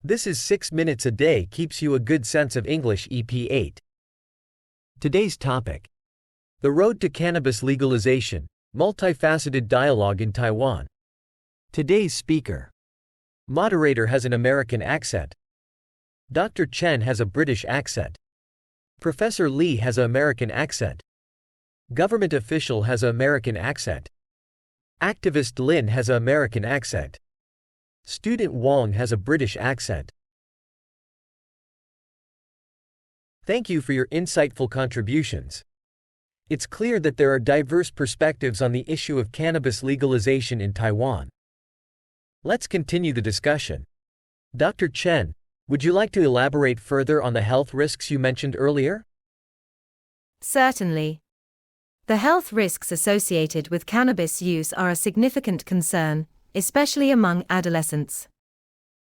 This is 6 minutes a day keeps you a good sense of English EP8. Today's topic: the road to cannabis legalization, multifaceted dialogue in Taiwan. Today's speaker. Moderator has an American accent. Dr. Chen has a British accent. Professor Lee has an American accent. Government official has an American accent. Activist Lin has an American accent. Student Wong has a British accent. Thank you for your insightful contributions. It's clear that there are diverse perspectives on the issue of cannabis legalization in Taiwan. Let's continue the discussion. Dr. Chen, would you like to elaborate further on the health risks you mentioned earlier? Certainly. The health risks associated with cannabis use are a significant concern, especially among adolescents.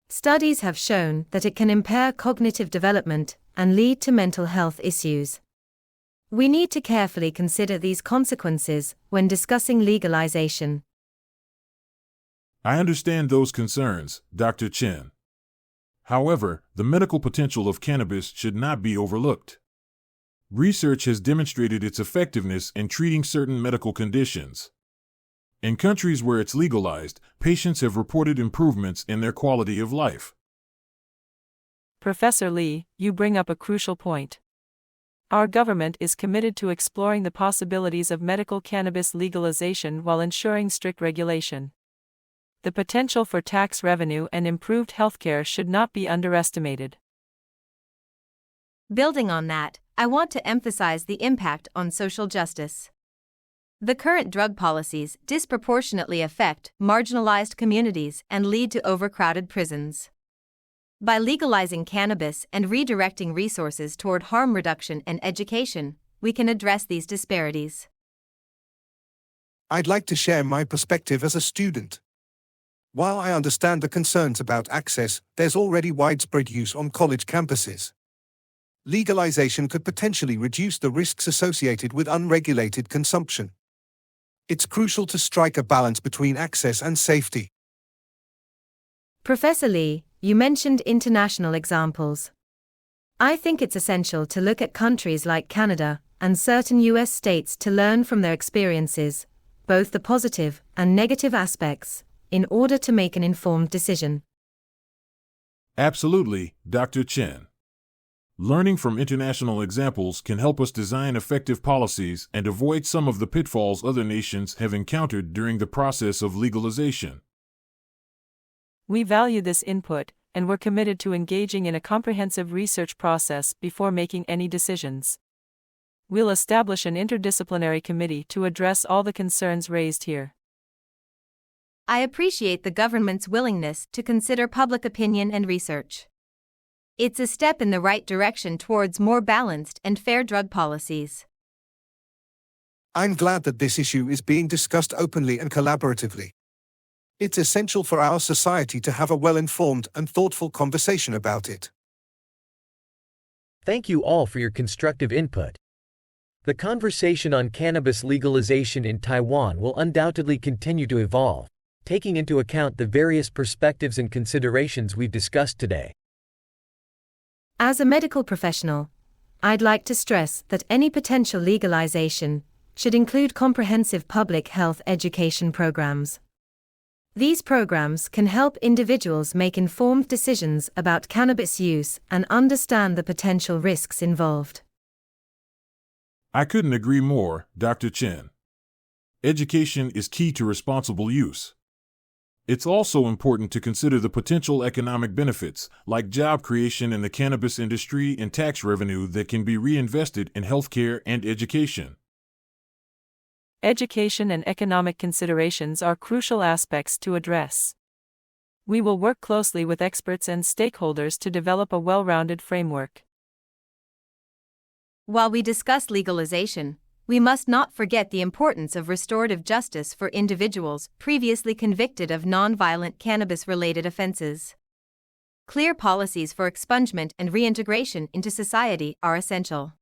Studies have shown that it can impair cognitive development and lead to mental health issues. We need to carefully consider these consequences when discussing legalization. I understand those concerns, Dr. Chen. However, the medical potential of cannabis should not be overlooked. Research has demonstrated its effectiveness in treating certain medical conditions. In countries where it's legalized, patients have reported improvements in their quality of life. Professor Lee, you bring up a crucial point. Our government is committed to exploring the possibilities of medical cannabis legalization while ensuring strict regulation. The potential for tax revenue and improved healthcare should not be underestimated. Building on that, I want to emphasize the impact on social justice. The current drug policies disproportionately affect marginalized communities and lead to overcrowded prisons. By legalizing cannabis and redirecting resources toward harm reduction and education, we can address these disparities. I'd like to share my perspective as a student. While I understand the concerns about access, there's already widespread use on college campuses. Legalization could potentially reduce the risks associated with unregulated consumption. It's crucial to strike a balance between access and safety. Professor Lee, you mentioned international examples. I think it's essential to look at countries like Canada and certain US states to learn from their experiences, both the positive and negative aspects, in order to make an informed decision. Absolutely, Dr. Chen. Learning from international examples can help us design effective policies and avoid some of the pitfalls other nations have encountered during the process of legalization. We value this input, and we're committed to engaging in a comprehensive research process before making any decisions. We'll establish an interdisciplinary committee to address all the concerns raised here. I appreciate the government's willingness to consider public opinion and research. It's a step in the right direction towards more balanced and fair drug policies. I'm glad that this issue is being discussed openly and collaboratively. It's essential for our society to have a well-informed and thoughtful conversation about it. Thank you all for your constructive input. The conversation on cannabis legalization in Taiwan will undoubtedly continue to evolve, taking into account the various perspectives and considerations we've discussed today. As a medical professional, I'd like to stress that any potential legalization should include comprehensive public health education programs. These programs can help individuals make informed decisions about cannabis use and understand the potential risks involved. I couldn't agree more, Dr. Chen. Education is key to responsible use. It's also important to consider the potential economic benefits, like job creation in the cannabis industry and tax revenue that can be reinvested in healthcare and education. Education and economic considerations are crucial aspects to address. We will work closely with experts and stakeholders to develop a well-rounded framework. While we discuss legalization, we must not forget the importance of restorative justice for individuals previously convicted of non-violent cannabis-related offenses. Clear policies for expungement and reintegration into society are essential.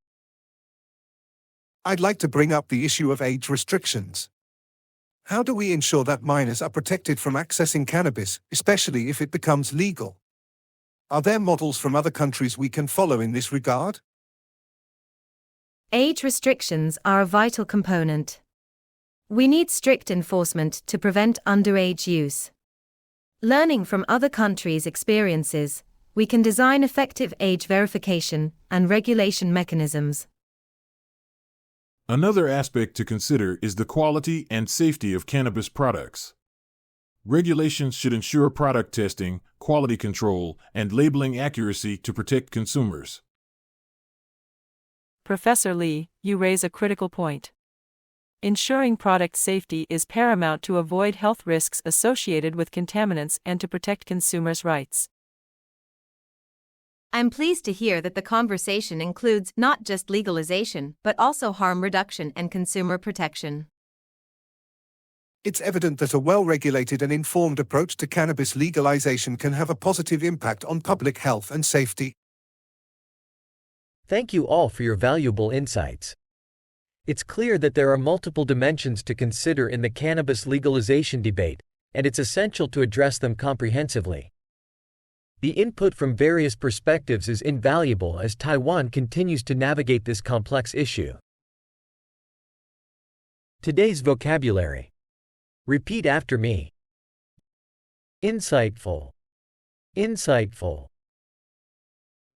I'd like to bring up the issue of age restrictions. How do we ensure that minors are protected from accessing cannabis, especially if it becomes legal? Are there models from other countries we can follow in this regard? Age restrictions are a vital component. We need strict enforcement to prevent underage use. Learning from other countries' experiences, we can design effective age verification and regulation mechanisms. Another aspect to consider is the quality and safety of cannabis products. Regulations should ensure product testing, quality control, and labeling accuracy to protect consumers. Professor Lee, you raise a critical point. Ensuring product safety is paramount to avoid health risks associated with contaminants and to protect consumers' rights. I'm pleased to hear that the conversation includes not just legalization but also harm reduction and consumer protection. It's evident that a well-regulated and informed approach to cannabis legalization can have a positive impact on public health and safety. Thank you all for your valuable insights. It's clear that there are multiple dimensions to consider in the cannabis legalization debate, and it's essential to address them comprehensively. The input from various perspectives is invaluable as Taiwan continues to navigate this complex issue. Today's vocabulary. Repeat after me. Insightful. Insightful.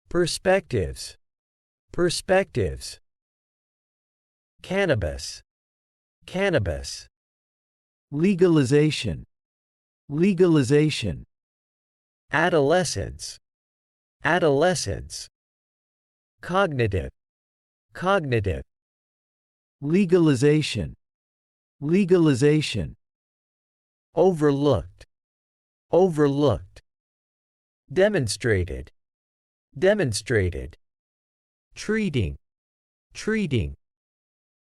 Perspectives. Perspectives. Cannabis. Cannabis. Legalization. Legalization. Adolescence. Adolescence. Cognitive. Cognitive. Legalization. Legalization. Overlooked. Overlooked. Demonstrated. Demonstrated. Treating. Treating.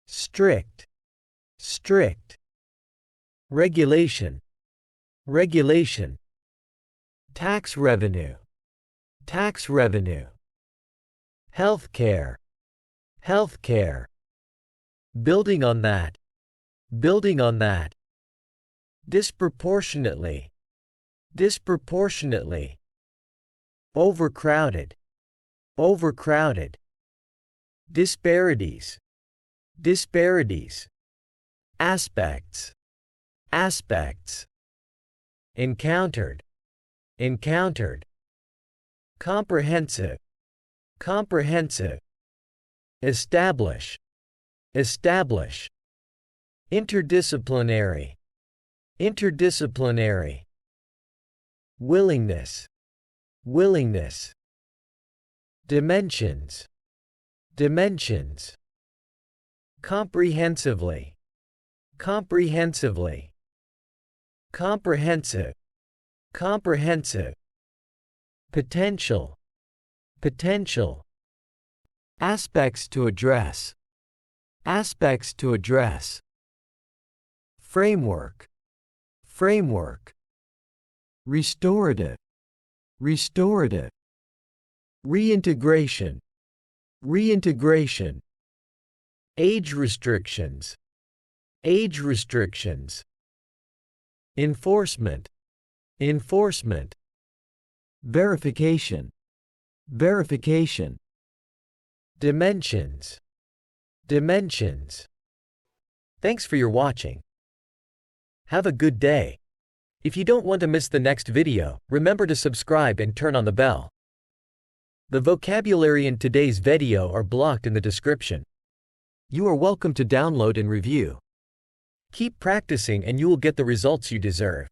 Strict. Strict. Regulation. Regulation. Tax revenue. Tax revenue. Healthcare. Healthcare. Building on that. Building on that. Disproportionately. Disproportionately. Overcrowded. Overcrowded. Disparities. Disparities. Aspects. Aspects. Encountered. Encountered. Comprehensive. Comprehensive. Establish. Establish. Interdisciplinary. Interdisciplinary. Willingness. Willingness. Dimensions. Dimensions. Comprehensively. Comprehensively. Comprehensive. Comprehensive. Potential. Potential. Aspects to address. Aspects to address. Framework. Framework. Restorative. Restorative. Reintegration. Reintegration. Age restrictions. Age restrictions. Enforcement. Enforcement. Verification. Verification. Dimensions. Dimensions. Thanks for your watching. Have a good day. If you don't want to miss the next video, remember to subscribe and turn on the bell. The vocabulary in today's video are blocked in the description. You are welcome to download and review. Keep practicing and you will get the results you deserve.